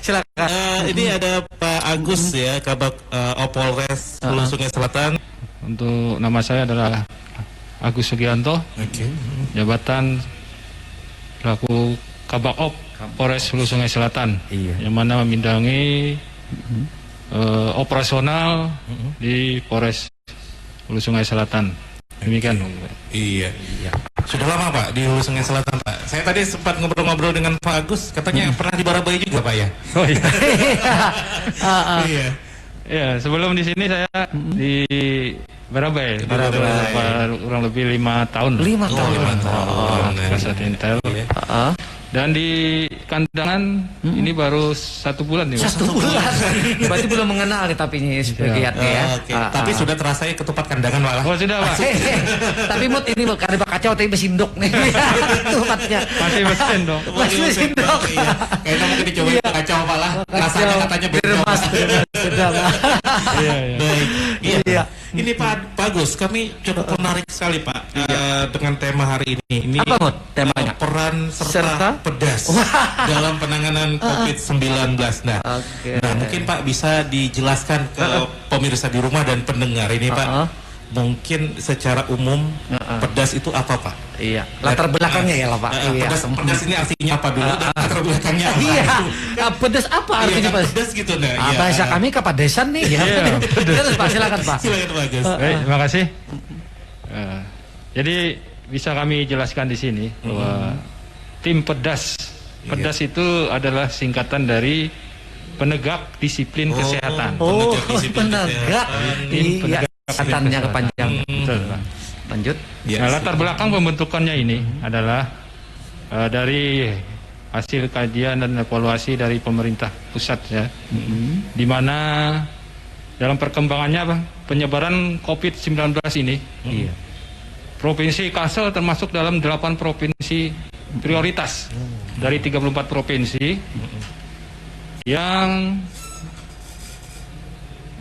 Silakan. Ini ada Pak Agus ya, Kabak Polres Hulu Sungai Selatan. Untuk nama saya adalah Agus Sugianto, jabatan selaku Kabak Op Polres Hulu Sungai Selatan, yang mana membidangi operasional di Polres Hulu Sungai Selatan. Demikian. Iya. Sudah lama Pak di Hulu Sungai Selatan Pak. Saya tadi sempat ngobrol-ngobrol dengan Pak Agus, katanya pernah di Barabai juga Pak ya? Oh iya. Iya. Ya, sebelum di sini saya di Barabai. Kurang lebih 5 tahun. 5 tahun. 5 tahun. Kasat Intel. Dan di kandangan ini baru 1 bulan nih. 1 bulan. Berarti belum mengenal nih tapi ini giatnya ya. Tapi sudah terasa ya ketupat kandangan Pak. Oh sudah Pak. Tapi Mut ini bukan ada kacau tapi mesin dok nih. Ketupatnya. Masih mesin dong. Masih mesin dok. Kayaknya mungkin dicoba kacau Pak lah. Rasanya katanya beda. Sudah Pak. Iya. Baik. Iya. Ini Pak Bagus, kami cukup menarik sekali Pak dengan tema hari ini. Ini apa Mut temanya? Peran serta pedas dalam penanganan COVID-19. Nah, mungkin Pak bisa dijelaskan ke pemirsa di rumah dan pendengar ini Pak. Mungkin secara umum pedas itu apa Pak? Iya. Latar belakangnya ya lah Pak. Pedas ini artinya apa dulu dan latar belakangnya apa? Iya. Pedas apa artinya Pak? Pedas gitu nah. Bahasa kami kepedesan nih ya. Terus Pak silakan Pak. Silakan Pak Gus. Baik, terima kasih. Jadi bisa kami jelaskan di sini bahwa tim pedas. Pedas itu adalah singkatan dari penegak disiplin kesehatan. Penegak. Iya. Kesehatannya kepanjang. Betul, Pak. Lanjut. Nah, latar belakang pembentukannya ini adalah dari hasil kajian dan evaluasi dari pemerintah pusat ya, di mana dalam perkembangannya penyebaran COVID-19 ini, Provinsi Kalsel termasuk dalam 8 provinsi prioritas dari 34 provinsi yang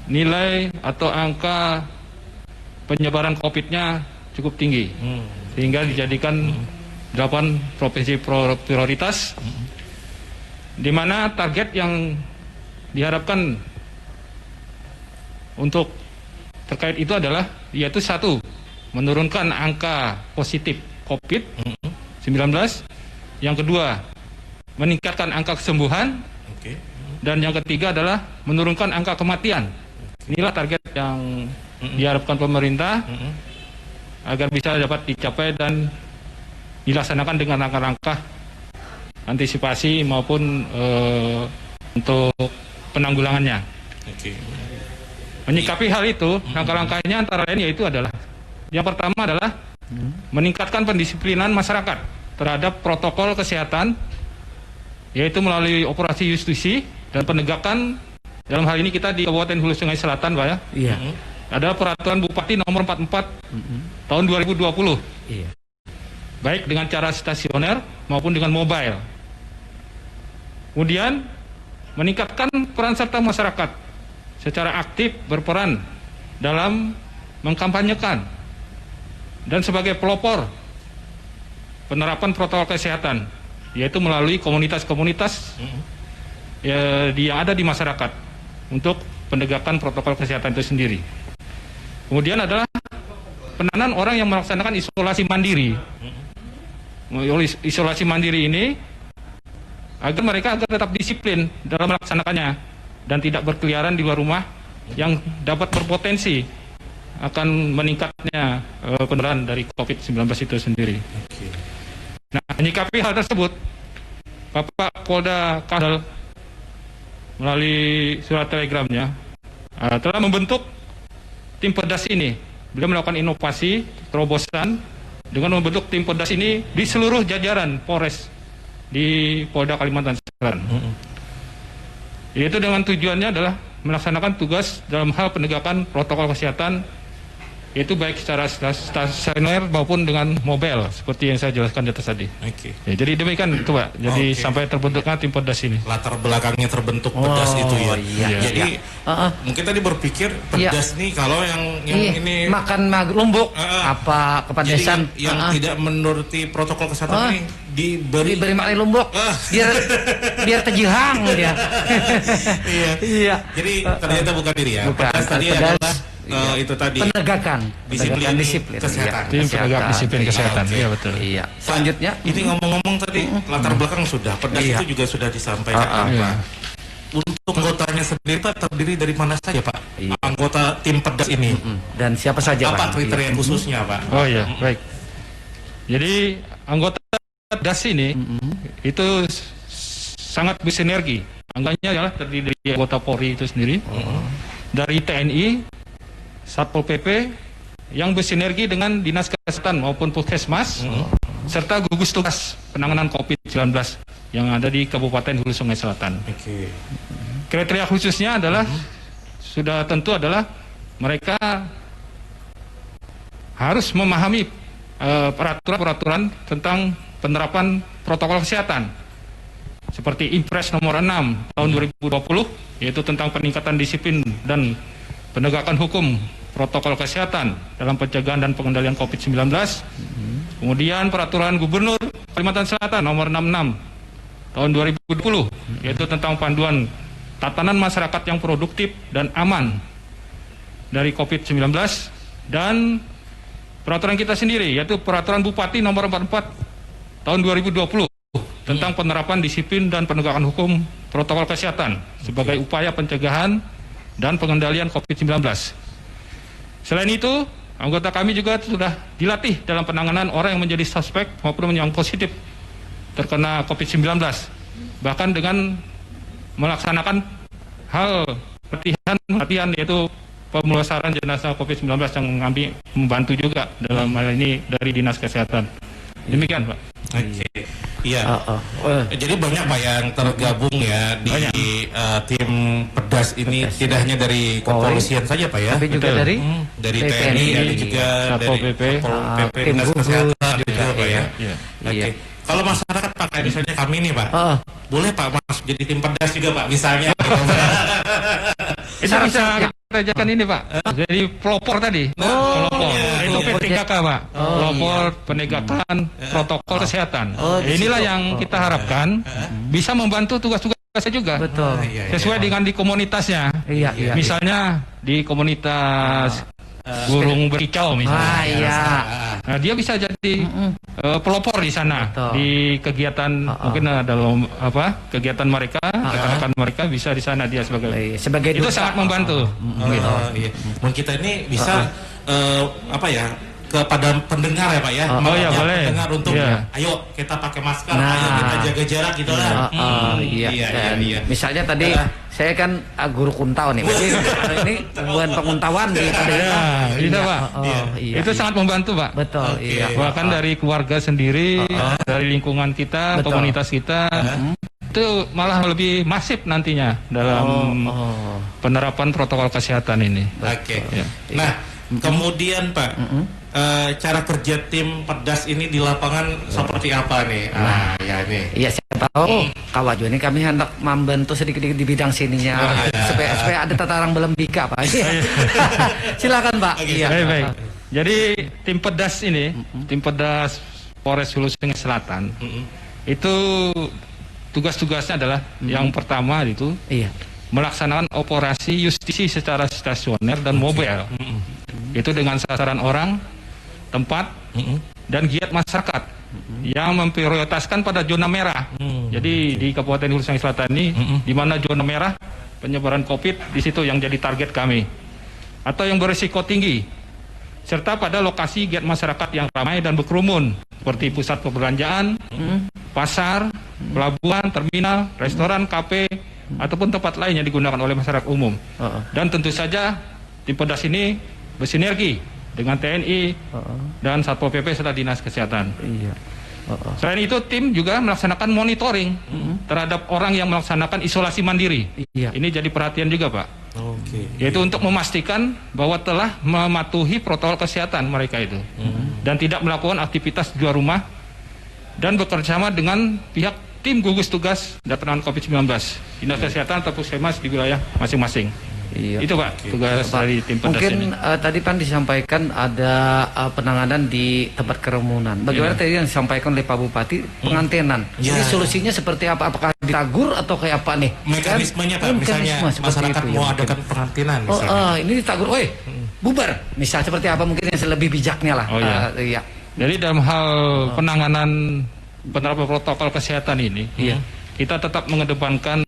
nilai atau angka penyebaran COVID-nya cukup tinggi, sehingga dijadikan 8 provinsi prioritas, di mana target yang diharapkan untuk terkait itu adalah yaitu 1, menurunkan angka positif COVID-19, yang kedua meningkatkan angka kesembuhan, dan yang ketiga adalah menurunkan angka kematian. Inilah target yang diharapkan pemerintah agar bisa dapat dicapai dan dilaksanakan dengan langkah-langkah antisipasi maupun untuk penanggulangannya. Menyikapi hal itu, langkah-langkahnya antara lain yaitu adalah yang pertama adalah meningkatkan pendisiplinan masyarakat terhadap protokol kesehatan, yaitu melalui operasi justisi dan penegakan. Dalam hal ini kita di Kabupaten Hulu Sungai Selatan, Pak ya. Iya. Ada peraturan Bupati nomor 44 tahun 2020. Iya. Baik dengan cara stasioner maupun dengan mobile. Kemudian meningkatkan peran serta masyarakat secara aktif berperan dalam mengkampanyekan dan sebagai pelopor penerapan protokol kesehatan, yaitu melalui komunitas-komunitas yang ada di masyarakat untuk penegakan protokol kesehatan itu sendiri. Kemudian adalah penanganan orang yang melaksanakan isolasi mandiri. Isolasi mandiri ini agar mereka tetap disiplin dalam melaksanakannya dan tidak berkeliaran di luar rumah yang dapat berpotensi akan meningkatnya penularan dari COVID-19 itu sendiri. Nah, menyikapi hal tersebut, Bapak Polda Kalsel melalui surat telegramnya telah membentuk tim pedas ini. Beliau melakukan inovasi terobosan dengan membentuk tim pedas ini di seluruh jajaran Polres di Polda Kalimantan Selatan. Yaitu dengan tujuannya adalah melaksanakan tugas dalam hal penegakan protokol kesehatan Itu baik secara stasioner maupun dengan mobile seperti yang saya jelaskan di atas tadi. Oke. Ya, jadi demikian itu Pak. Jadi sampai terbentuknya tim Perdas ini. Latar belakangnya terbentuk Perdas itu ya. Iya. Jadi mungkin tadi berpikir Perdas nih kalau yang ini makan lumbuk apa kepedesan yang tidak menuruti protokol kesehatan ini diberi makan lumbuk biar terjihang dia. Iya. Jadi ternyata bukan diri ya. Bukan. Perdas tadi adalah itu tadi penegakan disiplin kesehatan. Tim penegak disiplin kesehatan. Iya betul. Iya. Selanjutnya ini ngomong-ngomong tadi latar belakang sudah Perdas itu juga sudah disampaikan Pak. Untuk anggotanya sendiri Pak terdiri dari mana saja Pak? Anggota tim Perdas ini. Dan siapa saja apa Pak? kriteria khususnya Pak? Oh iya, baik. Jadi anggota Perdas ini itu sangat bersinergi. Anggotanya adalah terdiri dari anggota Polri itu sendiri, dari TNI, Satpol PP, yang bersinergi dengan Dinas Kesehatan maupun Puskesmas, serta gugus tugas penanganan COVID-19 yang ada di Kabupaten Hulu Sungai Selatan. Kriteria khususnya adalah sudah tentu adalah mereka harus memahami peraturan-peraturan tentang penerapan protokol kesehatan seperti Impres nomor 6 tahun 2020, yaitu tentang peningkatan disiplin dan penegakan hukum protokol kesehatan dalam pencegahan dan pengendalian COVID-19. Kemudian peraturan Gubernur Kalimantan Selatan nomor 66 tahun 2020, yaitu tentang panduan tatanan masyarakat yang produktif dan aman dari COVID-19, dan peraturan kita sendiri yaitu peraturan Bupati nomor 44 tahun 2020 tentang penerapan disiplin dan penegakan hukum protokol kesehatan sebagai upaya pencegahan dan pengendalian COVID-19. Selain itu, anggota kami juga sudah dilatih dalam penanganan orang yang menjadi suspek maupun yang positif terkena COVID-19, bahkan dengan melaksanakan hal latihan yaitu pemulasaran jenazah COVID-19 yang kami membantu juga dalam hal ini dari Dinas Kesehatan. Demikian Pak. Oke. Iya. Jadi banyak Pak yang tergabung ya di tim Perdas ini, tidak hanya dari kepolisian saja Pak ya, tapi juga dari TNI, ada juga Satpol dari PP, Dinas Kesehatan juga Pak ya. Oke. Kalau masyarakat Pak, kayak misalnya kami nih Pak, boleh Pak masuk jadi tim Perdas juga Pak, misalnya. Itu bisa kita jadikan ini Pak. Jadi pelopor tadi. Pelopor. Itu P3K Pak. Pelopor penegakan protokol kesehatan. Inilah yang kita harapkan bisa membantu tugas-tugasnya juga. Betul. Sesuai dengan di komunitasnya. Iya. Misalnya di komunitas burung berkicau misalnya. Nah, dia bisa jadi pelopor di sana. Betul. Di kegiatan mungkin dalam kegiatan mereka, rekan-rekan mereka bisa di sana dia sebagai itu duta. sangat membantu. Iya. Mungkin kita ini bisa kepada pendengar ya Pak ya, boleh. pendengar untuk ayo kita pakai masker, ayo kita jaga jarak gitu lah. Iya. Misalnya tadi saya kan guru kuntau nih, berarti ini bukan penguntawan di Iya Pak. Itu sangat membantu Pak. Betul. Iya. Bahkan dari keluarga sendiri, dari lingkungan kita, komunitas kita, itu malah lebih masif nantinya dalam penerapan protokol kesehatan ini. Oke. Nah, kemudian Pak, cara kerja tim Perdas ini di lapangan seperti apa nih? Iya, saya tahu Kak Waju ini kami hendak membantu sedikit di bidang sininya supaya ada tatarang belembika Pak. Silakan Pak. Baik. Jadi tim Perdas ini, tim Perdas Polres Hulu Sungai Selatan, itu tugas-tugasnya adalah yang pertama itu melaksanakan operasi justisi secara stasioner dan mobile. Itu dengan sasaran orang, tempat, dan giat masyarakat yang memprioritaskan pada zona merah. Jadi di Kabupaten Hulu Sungai Selatan ini, di mana zona merah penyebaran COVID, di situ yang jadi target kami, atau yang berisiko tinggi, serta pada lokasi giat masyarakat yang ramai dan berkerumun, seperti pusat perbelanjaan, pasar, pelabuhan, terminal, restoran, kafe, ataupun tempat lain yang digunakan oleh masyarakat umum. Dan tentu saja tim Perdas ini bersinergi dengan TNI dan Satpol PP serta Dinas Kesehatan. Selain itu, tim juga melaksanakan monitoring terhadap orang yang melaksanakan isolasi mandiri. Ini jadi perhatian juga Pak. Yaitu untuk memastikan bahwa telah mematuhi protokol kesehatan mereka itu dan tidak melakukan aktivitas di luar rumah dan bekerjasama dengan pihak tim gugus tugas penanganan COVID-19 Dinas Kesehatan atau Puskesmas di wilayah masing-masing. Iya. Itu Pak tugas dari tim pedas mungkin ini. Tadi Pan disampaikan ada penanganan di tempat kerumunan. Bagaimana tadi yang disampaikan oleh Pak Bupati pengantenan? Ini solusinya seperti apa? Apakah ditagur atau kayak apa nih? Mekanismenya Pak, misalnya masyarakat mau adakan pengantinan misalnya. Ini ditagur, bubar. Misal seperti apa mungkin yang lebih bijaknya lah. Iya. Jadi dalam hal penanganan penerapan protokol kesehatan ini, kita tetap mengedepankan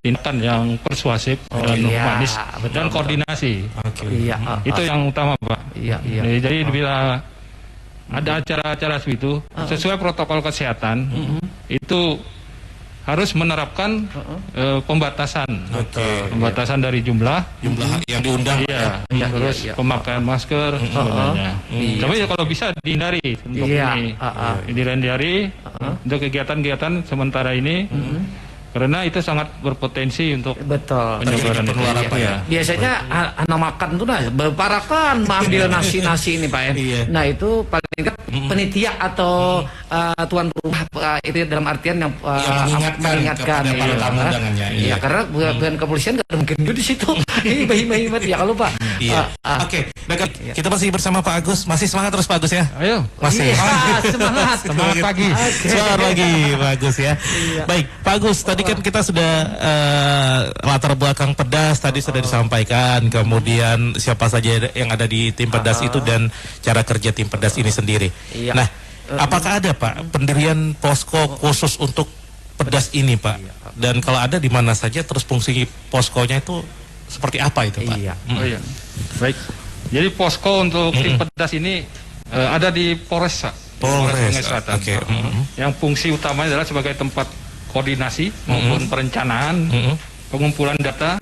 tindakan yang persuasif dan humanis dan koordinasi. Itu yang utama Pak. Jadi bila ada acara-acara seperti itu sesuai protokol kesehatan itu harus menerapkan pembatasan, dari jumlah yang diundang, terus pemakaian masker, sebenarnya. Tapi kalau bisa dihindari untuk dihindari untuk kegiatan-kegiatan sementara ini. Karena itu sangat berpotensi untuk penyebaran penularan Pak ya. Biasanya anak makan tuh berparakan mengambil nasi ini Pak ya. Nah itu paling tidak penitia atau tuan rumah itu dalam artian yang mengingatkan para tamu undangannya. Iya karena bukan kepolisian nggak mungkin di situ. Bayi ya kalau Pak. Oke, kita masih bersama Pak Agus. Masih semangat terus Pak Agus ya. Ayo. Masih. Semangat pagi. Semangat lagi Pak Agus ya. Baik Pak Agus, tadi kan kita sudah latar belakang pedas tadi sudah disampaikan, kemudian siapa saja yang ada di tim pedas itu dan cara kerja tim pedas ini sendiri. Nah, apakah ada Pak pendirian posko khusus untuk pedas ini Pak? Dan kalau ada di mana saja, terus fungsi poskonya itu seperti apa itu Pak? Baik. Jadi posko untuk tim pedas ini ada di Polres Sungai Selatan. Yang fungsi utamanya adalah sebagai tempat koordinasi maupun perencanaan, pengumpulan data,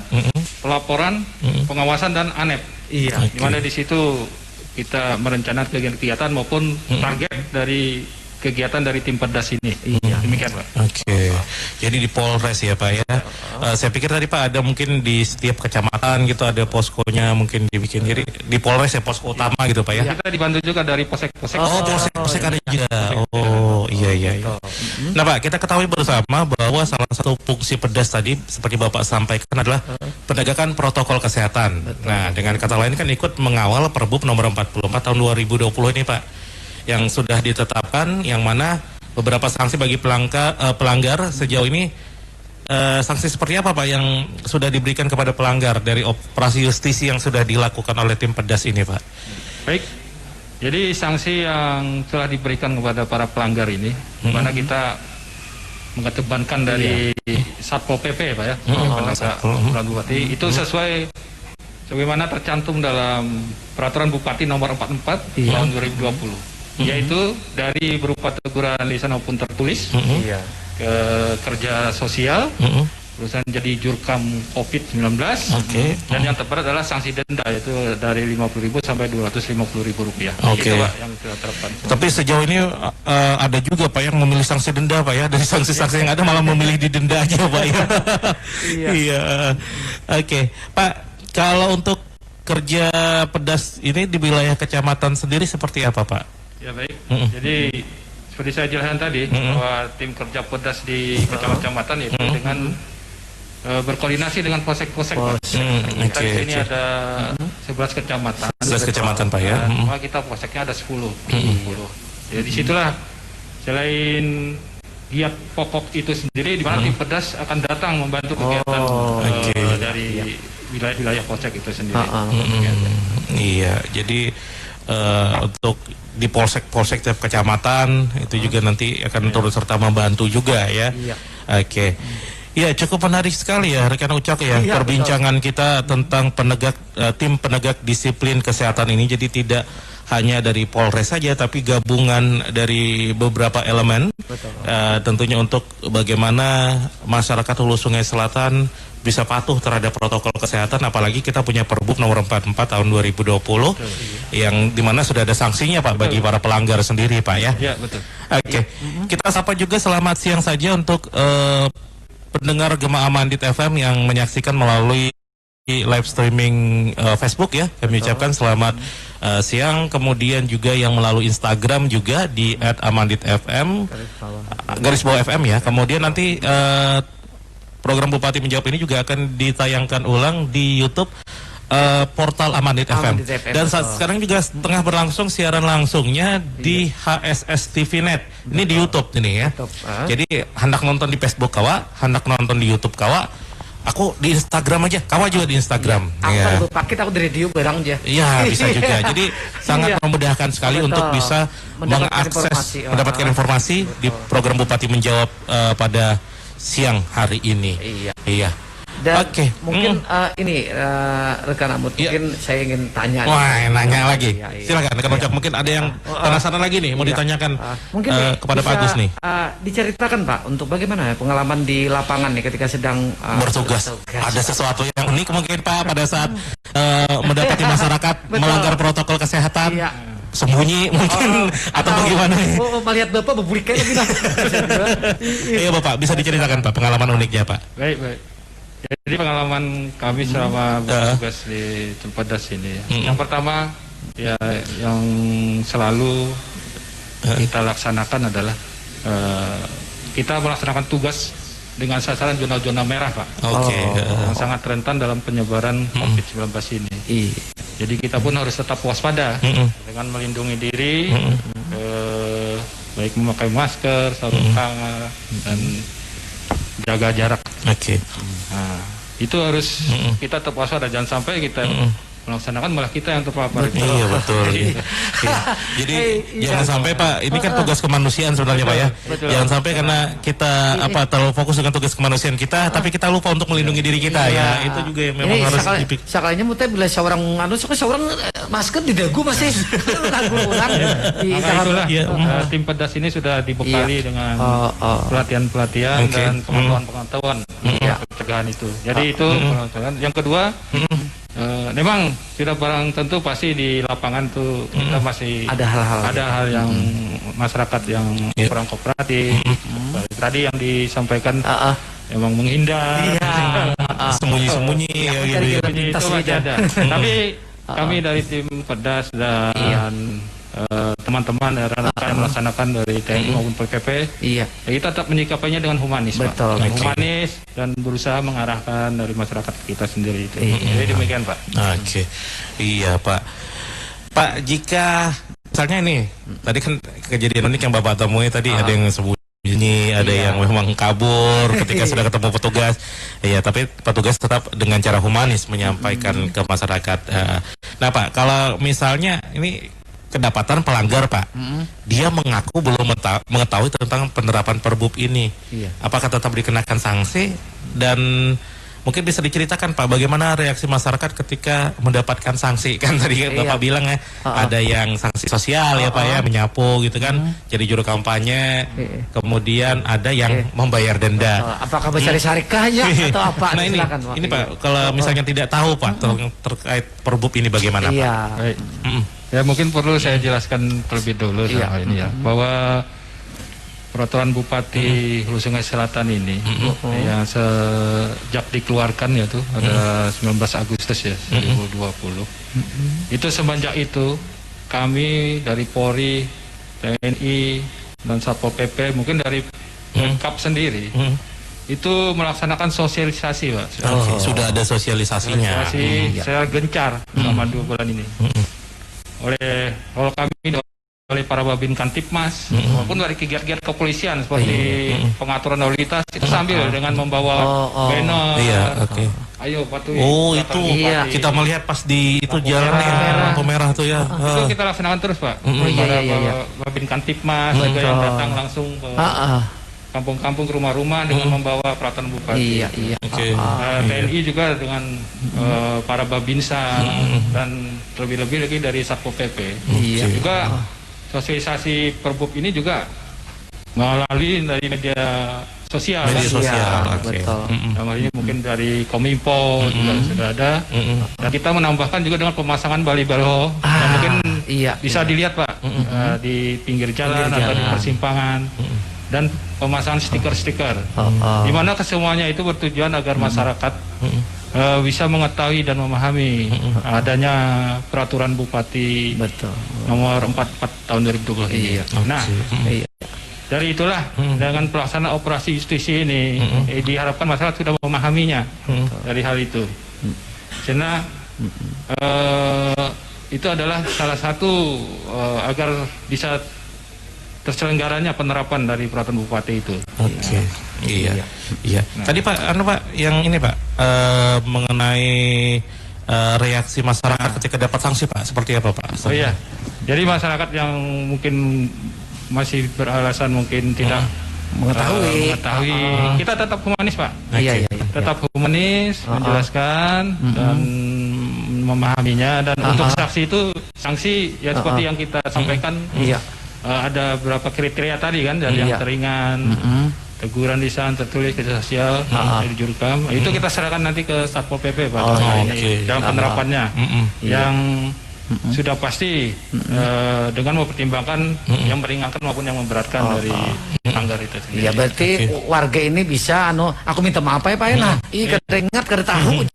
pelaporan, pengawasan dan ANEP. Di mana di situ kita merencanakan kegiatan maupun target dari kegiatan dari tim pedas ini. Demikian Pak. Jadi di Polres ya Pak ya. Saya pikir tadi Pak ada mungkin di setiap kecamatan gitu ada poskonya mungkin dibikin. Jadi di Polres ya posko utama gitu Pak ya. Kita dibantu juga dari posek-posek. Posek ada juga. Iya. Nah Pak, kita ketahui bersama bahwa salah satu fungsi pedas tadi seperti Bapak sampaikan adalah penegakan protokol kesehatan. Nah, dengan kata lain kan ikut mengawal Perbup nomor 44 tahun 2020 ini Pak, yang sudah ditetapkan, yang mana beberapa sanksi bagi pelanggar sejauh ini. Sanksi seperti apa Pak yang sudah diberikan kepada pelanggar dari operasi justisi yang sudah dilakukan oleh tim pedas ini Pak? Baik. Jadi sanksi yang telah diberikan kepada para pelanggar ini, mana kita mengedepankan dari Satpol PP Pak ya, Peraturan Bupati, itu sesuai sebagaimana tercantum dalam Peraturan Bupati nomor 44 tahun 2020, yaitu dari berupa teguran lisan maupun tertulis, ke kerja sosial, perusahaan jadi jurkam COVID-19, dan yang terberat adalah sanksi denda, yaitu dari 50.000 sampai 250.000 rupiah. Itu Pak yang kita terapkan. Tapi sejauh ini ada juga Pak yang memilih sanksi denda Pak ya, dari sanksi-sanksi yang ada malah memilih didenda aja Pak ya. Pak, kalau untuk kerja pedas ini di wilayah kecamatan sendiri seperti apa Pak? Ya baik, jadi seperti saya jelaskan tadi bahwa tim kerja pedas di kecamatan itu dengan berkoordinasi dengan posek-posek. Kita di sini ada 11 kecamatan. 11 kecamatan Pak ya. Maka kita poseknya ada 10. Jadi disitulah selain giat pokok itu sendiri, di mana tim pedas akan datang membantu kegiatan dari wilayah-wilayah posek itu sendiri. Jadi untuk di polsek tiap kecamatan itu juga nanti akan turut serta membantu juga ya. Ya cukup menarik sekali ya rekan Ucak ya, perbincangan kita tentang tim penegak disiplin kesehatan ini. Jadi tidak hanya dari Polres saja, tapi gabungan dari beberapa elemen, tentunya untuk bagaimana masyarakat Hulu Sungai Selatan bisa patuh terhadap protokol kesehatan, apalagi kita punya Perbup nomor 44 tahun 2020 yang dimana sudah ada sanksinya Pak bagi para pelanggar sendiri Pak ya. Iya betul. Kita sapa juga selamat siang saja untuk pendengar Gema Amandit FM yang menyaksikan melalui live streaming Facebook ya, kami ucapkan selamat siang. Kemudian juga yang melalui Instagram juga di @amanditfm garis bawah FM ya. Kemudian nanti program Bupati Menjawab ini juga akan ditayangkan ulang di YouTube portal Amandit FM. Dan sekarang juga tengah berlangsung siaran langsungnya di HSS TV Net. Ini di YouTube ini ya. Jadi hendak nonton di Facebook kawa, hendak nonton di YouTube kawa. Aku di Instagram aja, kawa juga di Instagram. Aku pakai aku di radio barang aja. Iya, bisa juga. Jadi sangat memudahkan sekali untuk bisa mendapatkan informasi di program Bupati Menjawab pada siang hari ini. Iya. Dan mungkin ini rekan Amut, mungkin saya ingin tanya. Wah, nanya lagi. Silakan rekan Ojak, mungkin ada yang penasaran lagi nih mau ditanyakan mungkin kepada Pak Agus nih. Diceritakan Pak, untuk bagaimana pengalaman di lapangan nih ketika sedang bertugas. Ada sesuatu yang unik mungkin Pak pada saat mendapati masyarakat melanggar protokol kesehatan. Sembunyi mungkin atau bagaimana? Melihat Bapak berburikan lagi. Iya Bapak, bisa diceritakan Pak pengalaman uniknya Pak. Baik. Jadi pengalaman kami selama bertugas di Cipadas ini, yang pertama ya yang selalu kita laksanakan adalah kita melaksanakan tugas dengan sasaran zona-zona merah Pak. Yang sangat rentan dalam penyebaran COVID-19 ini. Jadi kita pun harus tetap waspada dengan melindungi diri, baik memakai masker, sarung tangan, dan jaga jarak. Nah, itu harus kita tetap waspada, jangan sampai kita melaksanakan malah kita yang terpapar. Iya betul. Jadi jangan sampai Pak, ini kan tugas kemanusiaan sebenarnya Pak ya. Jangan sampai karena kita terlalu fokus dengan tugas kemanusiaan kita, tapi kita lupa untuk melindungi diri kita ya. Itu juga yang memang harus dipikir. Sakalanya mutnya bila seorang seorang masker di dagu masih orang. Itulah tim pedas ini sudah dibekali dengan pelatihan-pelatihan dan pengetahuan pencegahan itu. Jadi itu yang kedua. Memang tidak barang tentu pasti di lapangan tuh kita masih ada hal yang masyarakat yang kurang kooperatif. Tadi yang disampaikan memang menghindar, sembunyi-sembunyi gitu. Itu masih ada. Tapi kami dari tim pedas dan teman-teman rekan-rekan yang melaksanakan dari TNI maupun PPP, kita tetap menyikapinya dengan humanis, Pak. Humanis dan berusaha mengarahkan dari masyarakat kita sendiri itu. Jadi demikian, Pak. Iya, Pak. Pak, jika misalnya ini tadi kan kejadian unik yang Bapak temui tadi ada yang sembunyi, ada yang memang kabur ketika sudah ketemu petugas. Iya, tapi petugas tetap dengan cara humanis menyampaikan ke masyarakat. Nah, Pak, kalau misalnya ini kedapatan pelanggar Pak, dia mengaku belum mengetahui tentang penerapan Perbup ini, apakah tetap dikenakan sanksi? Dan mungkin bisa diceritakan Pak, bagaimana reaksi masyarakat ketika mendapatkan sanksi? Kan tadi Bapak bilang ya, ada yang sanksi sosial ya Pak ya, menyapu gitu kan, jadi juru kampanye, kemudian ada yang membayar denda. Apakah mencari syarikahnya atau apa? Nah ini Pak, kalau misalnya tidak tahu Pak terkait Perbup ini bagaimana Pak? Ya mungkin perlu saya jelaskan terlebih dulu soal ini ya, bahwa peraturan Bupati Hulu Sungai Selatan ini yang sejak dikeluarkan yaitu ada 19 Agustus ya 2020. Itu semenjak itu kami dari Polri, TNI dan Satpol PP mungkin dari Pemkab sendiri itu melaksanakan sosialisasi Pak. Sudah ada sosialisasinya. Secara gencar selama 2 bulan ini. Oleh kami oleh para Babin Kantipmas maupun dari giat-giat kepolisian seperti pengaturan lalu lintas itu sambil dengan membawa banner. Ayo patuhi. Itu kita melihat pas di itu jalan lampu merah tuh ya. Itu kita laksanakan terus Pak. Para Babin Kantipmas juga yang datang langsung ke kampung-kampung ke rumah-rumah dengan membawa peraturan Bupati. TNI juga dengan para Babinsa dan lebih-lebih lagi dari Satpol PP. Juga sosialisasi Perbup ini juga melalui dari media sosial. Ini mungkin dari Kominfo juga sudah ada. Dan kita menambahkan juga dengan pemasangan baliho yang mungkin bisa dilihat Pak di pinggir jalan atau di persimpangan. dan pemasangan stiker-stiker, di mana kesemuanya itu bertujuan agar masyarakat bisa mengetahui dan memahami adanya peraturan Bupati nomor 44 tahun 2020 ini. Nah, dari itulah dengan pelaksanaan operasi justisi ini diharapkan masyarakat sudah memahaminya dari hal itu. Karena itu adalah salah satu agar bisa terselenggaranya penerapan dari peraturan Bupati itu. Oke. Iya. Nah. Tadi Pak, yang ini Pak mengenai reaksi masyarakat ketika dapat sanksi Pak, seperti apa Pak? Oh iya. Jadi masyarakat yang mungkin masih beralasan mungkin tidak mengetahui, kita tetap humanis Pak. Iya. Tetap humanis, menjelaskan dan memahaminya, dan untuk sanksi itu ya seperti yang kita sampaikan. Ada beberapa kriteria tadi kan, dari yang teringan, teguran lisan, tertulis, kerja sosial, dari Jurkam. Itu kita serahkan nanti ke Satpol PP Pak. Dalam penerapannya yang sudah pasti dengan mempertimbangkan yang meringankan maupun yang memberatkan dari pelanggar itu sendiri. Iya, berarti warga ini bisa aku minta maaf ya Pak ya. Nah, kada ingat, kada tahu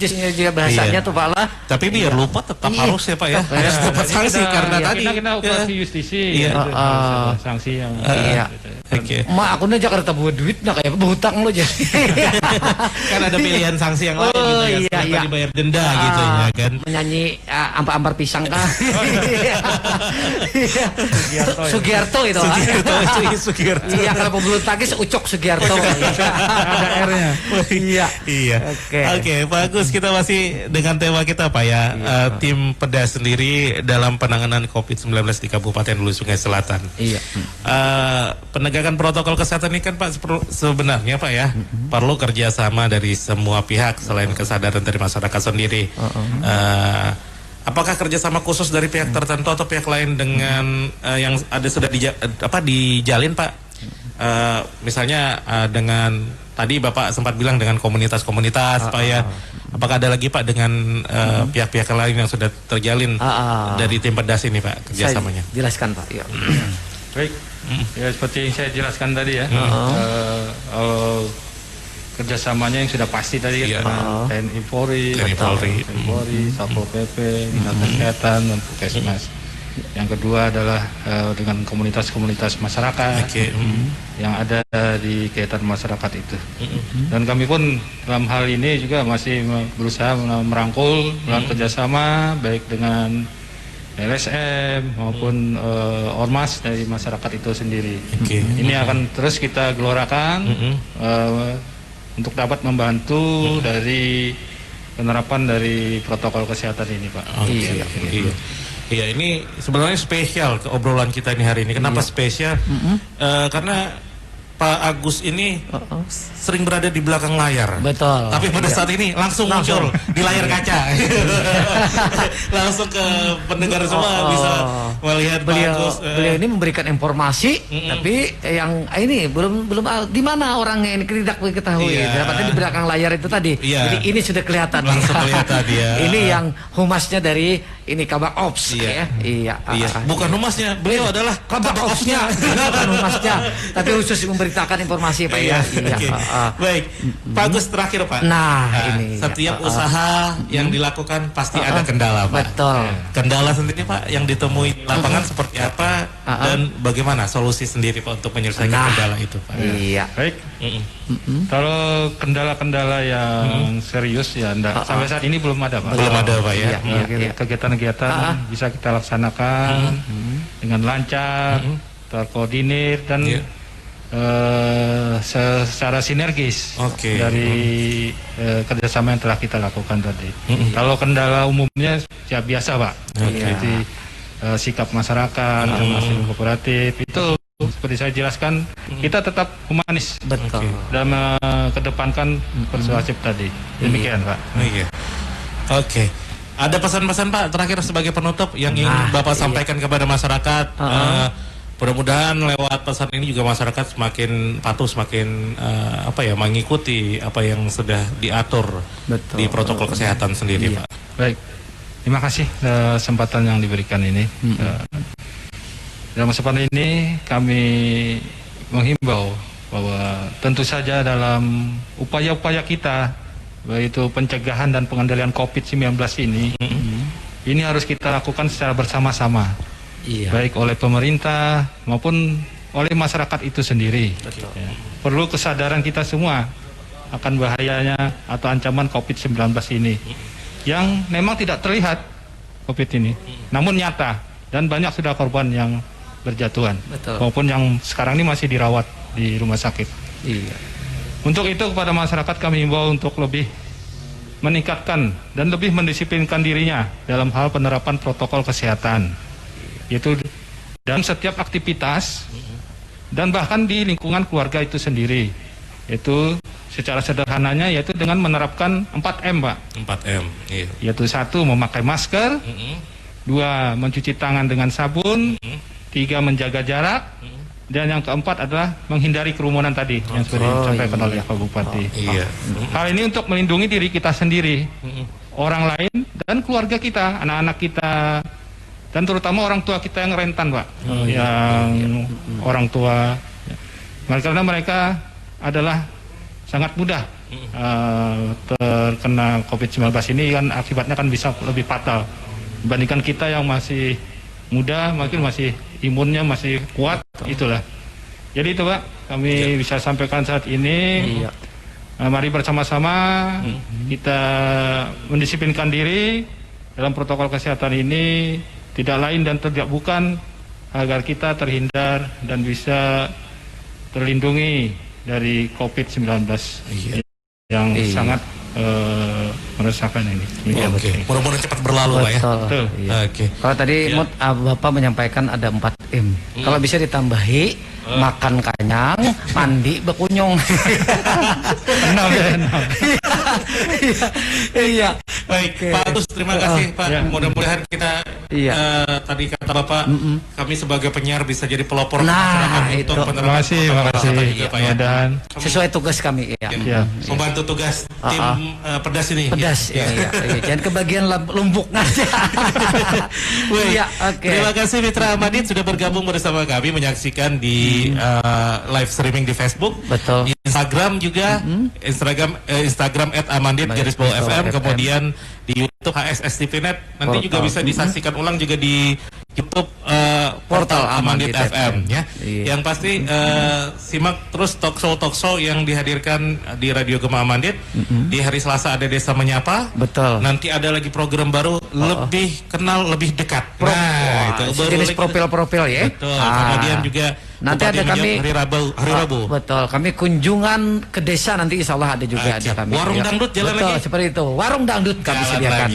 bahasanya tuh Pak lah. Tapi biar lupa tetap harus ya Pak ya. Harus dapat sanksi karena tadi kita operasi justisi sanksi yang Oke. Mak aku nih Jakarta buat duit nah kayak berhutang lo jadi. Kan ada pilihan sanksi yang lain gitu ya. Tadi bayar denda gitu ya kan. Menyanyi ampar-ampar pisang kah? Sugiarto itu. Sugiarto. Iya, kalau pembulu tangkis Ucok Sugiarto. Ada R-nya. Iya. Oke, bagus. Kita masih dengan tema kita Pak ya. Tim Pedas sendiri dalam penanganan COVID-19 di Kabupaten Hulu Sungai Selatan. Iya. Penegakan protokol kesehatan ini kan Pak sebenarnya Pak ya perlu kerjasama dari semua pihak selain kesadaran dari masyarakat sendiri. Apakah kerjasama khusus dari pihak tertentu atau pihak lain dengan yang ada sudah dijalin Pak? Misalnya dengan tadi Bapak sempat bilang dengan komunitas-komunitas Pak ya. Apakah ada lagi Pak dengan pihak-pihak lain yang sudah terjalin dari tim Pedas ini Pak kerjasamanya? Saya jelaskan Pak. Ya. Baik. Ya seperti yang saya jelaskan tadi ya. Kerjasamanya yang sudah pasti tadi kan, TNI Polri, Satpol PP, Dinas Kesehatan, dan Puskesmas. Yang kedua adalah dengan komunitas-komunitas masyarakat yang ada di kegiatan masyarakat itu. Dan kami pun dalam hal ini juga masih berusaha merangkul dalam kerjasama baik dengan LSM maupun ormas dari masyarakat itu sendiri. Ini akan terus kita gelorakan untuk dapat membantu dari penerapan dari protokol kesehatan ini Pak. Iya, ini sebenarnya spesial ke obrolan kita ini hari ini. Kenapa spesial? Karena Pak Agus ini sering berada di belakang layar. Betul. Tapi pada saat ini langsung muncul di layar kaca. Langsung ke pendengar semua bisa melihat Pak Agus. Beliau ini memberikan informasi, tapi yang ini belum di mana orangnya ini tidak diketahui. Dapatnya di belakang layar itu tadi. Jadi ini sudah kelihatan. Langsung kelihatan dia. Ini yang humasnya dari ini Kabak Ops ya. Bukan humasnya, beliau adalah Kabak Opsnya. Bukan humasnya, tapi khusus memberitakan informasi Pak ya. Baik, Pak Agus terakhir Pak. Ini setiap usaha yang dilakukan pasti ada kendala Pak. Betul. Kendala sendiri Pak yang ditemui di lapangan seperti apa dan bagaimana solusi sendiri Pak untuk menyelesaikan kendala itu Pak? Iya. Baik. Kalau kendala-kendala yang serius ya sampai saat ini belum ada Pak. Belum ada Pak ya. Kegiatan-kegiatan bisa kita laksanakan dengan lancar, terkoordinir dan secara sinergis dari kerjasama yang telah kita lakukan tadi. Kalau kendala umumnya ya biasa Pak, seperti sikap masyarakat, masih kooperatif itu seperti saya jelaskan kita tetap humanis dan mengedepankan persuasif tadi. Demikian Pak. Oke. Ada pesan-pesan Pak terakhir sebagai penutup yang ingin Bapak sampaikan kepada masyarakat? Mudah-mudahan lewat pesan ini juga masyarakat semakin patuh, semakin mengikuti apa yang sudah diatur di protokol kesehatan sendiri Pak. Baik, terima kasih kesempatan yang diberikan ini. Dalam kesempatan ini kami menghimbau bahwa tentu saja dalam upaya-upaya kita, yaitu pencegahan dan pengendalian COVID-19 ini harus kita lakukan secara bersama-sama, baik oleh pemerintah maupun oleh masyarakat itu sendiri. Ya. Perlu kesadaran kita semua akan bahayanya atau ancaman COVID-19 ini, yang memang tidak terlihat COVID ini, namun nyata dan banyak sudah korban yang berjatuhan, maupun yang sekarang ini masih dirawat di rumah sakit. Untuk itu kepada masyarakat kami himbau untuk lebih meningkatkan dan lebih mendisiplinkan dirinya dalam hal penerapan protokol kesehatan, yaitu dalam setiap aktivitas dan bahkan di lingkungan keluarga itu sendiri, yaitu secara sederhananya yaitu dengan menerapkan 4M, Pak. 4M, iya. Yaitu 1, memakai masker, 2, mencuci tangan dengan sabun, 3, menjaga jarak, dan yang keempat adalah menghindari kerumunan tadi yang sudah disampaikan oleh Pak Bupati. Hal ini untuk melindungi diri kita sendiri, orang lain, dan keluarga kita, anak-anak kita, dan terutama orang tua kita yang rentan, Pak. Orang tua, karena mereka adalah sangat mudah terkena COVID-19 ini, kan akibatnya kan bisa lebih fatal dibandingkan kita yang masih muda, mungkin masih imunnya masih kuat, itulah. Jadi itu, Pak, kami bisa sampaikan saat ini. Mari bersama-sama kita mendisiplinkan diri dalam protokol kesehatan ini, tidak lain dan tidak bukan agar kita terhindar dan bisa terlindungi dari COVID-19 yang sangat meresahkan ini. Mudah-mudahan cepat berlalu, Pak ya. Betul. Kalau tadi Bapak menyampaikan ada 4M. Kalau bisa ditambahi makan kenyang, mandi bekunyong. Iya. Baik, Pak Agus, terima kasih, Pak. Mudah-mudahan kita tadi kata Bapak, kami sebagai penyiar bisa jadi pelopor masyarakat untuk terima kasih, Pak ya. Sesuai tugas kami, membantu tugas tim pedas ini. Pedas, jangan kebagian lumbuk aja. Terima kasih Mitra Amandit sudah bergabung bersama kami menyaksikan di live streaming di Facebook, Instagram juga, Instagram @amandit_FM, kemudian di YouTube HSSTV.net. Nanti juga bisa disaksikan ulang juga di YouTube portal Amandit FM ya. Yang pasti simak terus talk show yang dihadirkan di Radio Gema Amandit. Di hari Selasa ada Desa Menyapa. Nanti ada lagi program baru, lebih kenal, lebih dekat. Itu jenis profil-profil ya. Kemudian juga nanti ada kami hari Rabu. Kami kunjungan ke desa nanti insya Allah ada juga ada kami. Warung dangdut jalan lagi. Seperti itu. Warung dangdut kami sediakan.